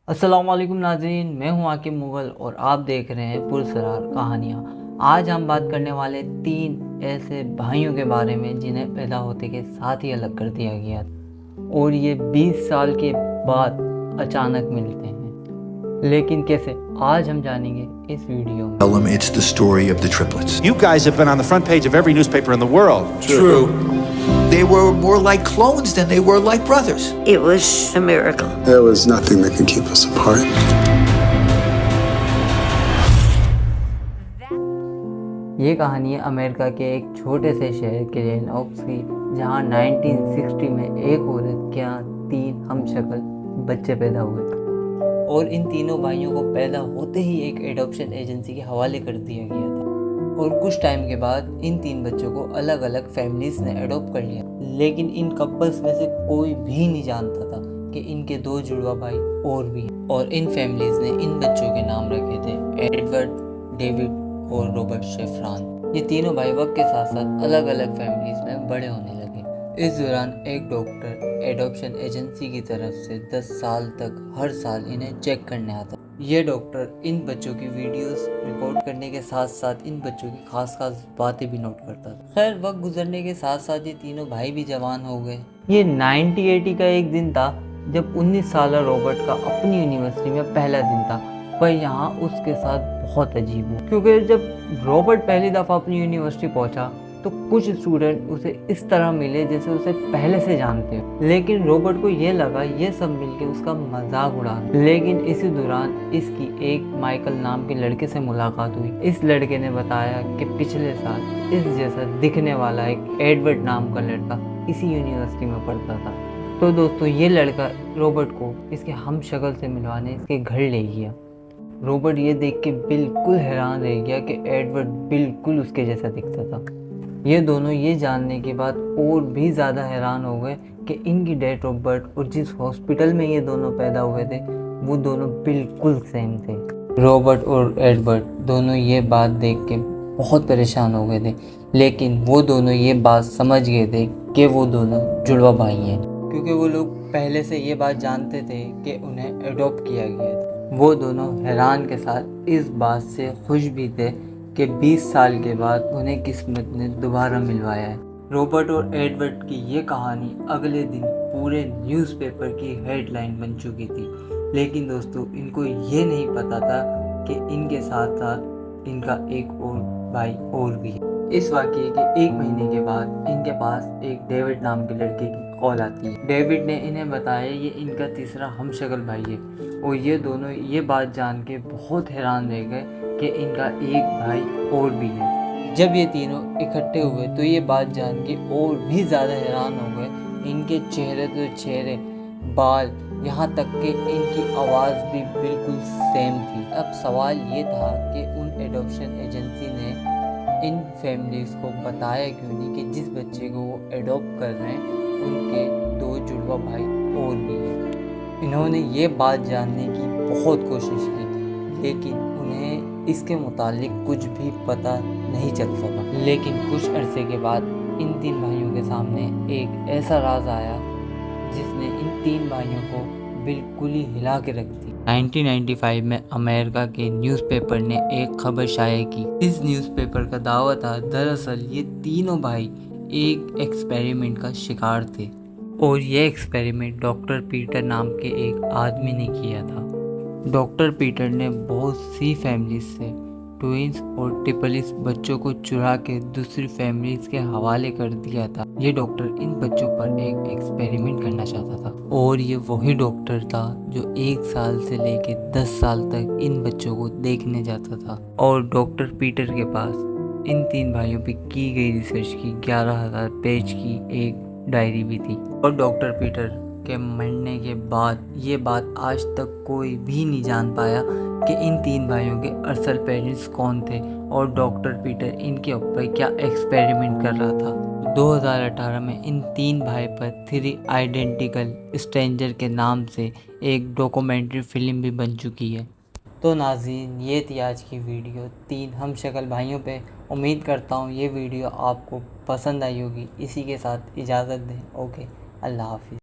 अस्सलाम वालेकुम नाज़रीन, मैं हूं आकिब मुग़ल और आप देख रहे हैं पुरसरार कहानियाँ। आज हम बात करने वाले 3 ऐसे भाइयों के बारे में जिन्हें पैदा होते के साथ ही अलग कर दिया गया और ये 20 साल के बाद अचानक मिलते हैं। लेकिन कैसे, आज हम जानेंगे इस वीडियो में। It's the story of the triplets. You guys have been on the front page of every newspaper in the world. True. They were more like clones than they were like brothers. It was a miracle. There was nothing that could keep us apart. ये कहानी है America के एक छोटे से शहर के Lennox की, जहाँ 1960 में एक औरत के यहाँ 3 हमशक्ल बच्चे पैदा हुए और इन तीनों भाइयों को पैदा होते ही एक एडॉप्शन एजेंसी के हवाले कर दिया गया था। और कुछ टाइम के बाद इन 3 बच्चों को अलग अलग फैमिलीज ने एडॉप्ट कर लिया, लेकिन इन कपल्स में से कोई भी नहीं जानता था कि इनके 2 जुड़वा भाई और भी हैं। और इन फैमिलीज ने इन बच्चों के नाम रखे थे एडवर्ड, डेविड और रॉबर्ट शेफ्रान। ये तीनों भाई वक्त के साथ साथ अलग अलग फैमिलीज में बड़े होने लगे। इस दौरान एक डॉक्टर एडॉप्शन एजेंसी की तरफ से 10 साल तक हर साल इन्हें चेक करने आता। ये डॉक्टर इन बच्चों की वीडियोस रिकॉर्ड करने के साथ साथ इन बच्चों की खास बातें भी नोट करता था। खैर, वक्त गुजरने के साथ साथ ये तीनों भाई भी जवान हो गए। ये 1980 का एक दिन था जब 19 साल रॉबर्ट का अपनी यूनिवर्सिटी में पहला दिन था। पर यहाँ उसके साथ बहुत अजीब हुआ, क्योंकि जब रॉबर्ट पहली दफ़ा अपनी यूनिवर्सिटी पहुँचा तो कुछ स्टूडेंट उसे इस तरह मिले जैसे उसे पहले से जानते हो। लेकिन रॉबर्ट को ये लगा ये सब मिलके उसका मजाक उड़ा रहे। लेकिन इसी दौरान इसकी एक माइकल नाम के लड़के से मुलाकात हुई। इस लड़के ने बताया कि पिछले साल इस जैसा दिखने वाला एक एडवर्ड नाम का लड़का इसी यूनिवर्सिटी में पढ़ता था। तो दोस्तों, ये लड़का रॉबर्ट को इसके हमशक्ल से मिलवाने इसके घर ले गया। रॉबर्ट ये देख के बिल्कुल हैरान रह गया कि एडवर्ड बिल्कुल उसके जैसा दिखता था। ये दोनों ये जानने के बाद और भी ज़्यादा हैरान हो गए कि इनकी डेट ऑफ बर्थ और जिस हॉस्पिटल में ये दोनों पैदा हुए थे वो दोनों बिल्कुल सेम थे। रॉबर्ट और एडवर्ड दोनों ये बात देख के बहुत परेशान हो गए थे, लेकिन वो दोनों ये बात समझ गए थे कि वो दोनों जुड़वा भाई हैं, क्योंकि वो लोग पहले से ये बात जानते थे कि उन्हें एडॉप्ट किया गया था। वो दोनों हैरान के साथ इस बात से खुश भी थे कि 20 साल के बाद उन्हें किस्मत ने दोबारा मिलवाया है। रॉबर्ट और एडवर्ड की ये कहानी अगले दिन पूरे न्यूज़पेपर की हेडलाइन बन चुकी थी। लेकिन दोस्तों, इनको ये नहीं पता था कि इनके साथ साथ इनका एक और भाई और भी है। इस वाक़ये के 1 महीने के बाद इनके पास एक डेविड नाम के लड़के की कॉल आती है। डेविड ने इन्हें बताया ये इनका तीसरा हमशक्ल भाई है और ये दोनों ये बात जान के बहुत हैरान रह गए कि इनका एक भाई और भी है। जब ये तीनों इकट्ठे हुए तो ये बात जान के और भी ज़्यादा हैरान हो गए। इनके चेहरे तो चेहरे, बाल, यहाँ तक कि इनकी आवाज़ भी बिल्कुल सेम थी। अब सवाल ये था कि उन एडॉप्शन एजेंसी ने इन फैमिलीज़ को बताया क्यों नहीं कि जिस बच्चे को वो एडॉप्ट कर रहे हैं उनके 2 जुड़वा भाई और भी हैं। इन्होंने ये बात जानने की बहुत कोशिश की, लेकिन उन्हें इसके मुतालिक कुछ भी पता नहीं चलता था। लेकिन कुछ अरसे के बाद इन 3 भाइयों के सामने एक ऐसा राज आया जिसने इन 3 भाइयों को बिल्कुल ही हिला के रख दी। 1995 में अमेरिका के न्यूज़पेपर ने एक खबर शाया की। इस न्यूज़पेपर का दावा था दरअसल ये तीनों भाई एक एक्सपेरिमेंट का शिकार थे और ये एक्सपेरिमेंट डॉक्टर पीटर नाम के एक आदमी ने किया था। डॉक्टर पीटर ने बहुत सी फैमिलीज से ट्विंस और ट्रिपलिस बच्चों को चुरा के दूसरी फैमिलीज के हवाले कर दिया था। ये डॉक्टर इन बच्चों पर एक एक्सपेरिमेंट करना चाहता था और ये वही डॉक्टर था जो 1 साल से लेके 10 साल तक इन बच्चों को देखने जाता था। और डॉक्टर पीटर के पास इन 3 भाइयों पे की गई रिसर्च की 11,000 पेज की एक डायरी भी थी। और डॉक्टर पीटर के मरने के बाद ये बात आज तक कोई भी नहीं जान पाया कि इन 3 भाइयों के असल पेरेंट्स कौन थे और डॉक्टर पीटर इनके ऊपर क्या एक्सपेरिमेंट कर रहा था। 2018 में इन 3 भाई पर 3 आइडेंटिकल स्ट्रेंजर के नाम से एक डॉक्यूमेंट्री फिल्म भी बन चुकी है। तो नाज़रीन, ये थी आज की वीडियो 3 हमशक्ल भाइयों पे। उम्मीद करता हूँ ये वीडियो आपको पसंद आई होगी। इसी के साथ इजाज़त दें। ओके, अल्लाह हाफिज़।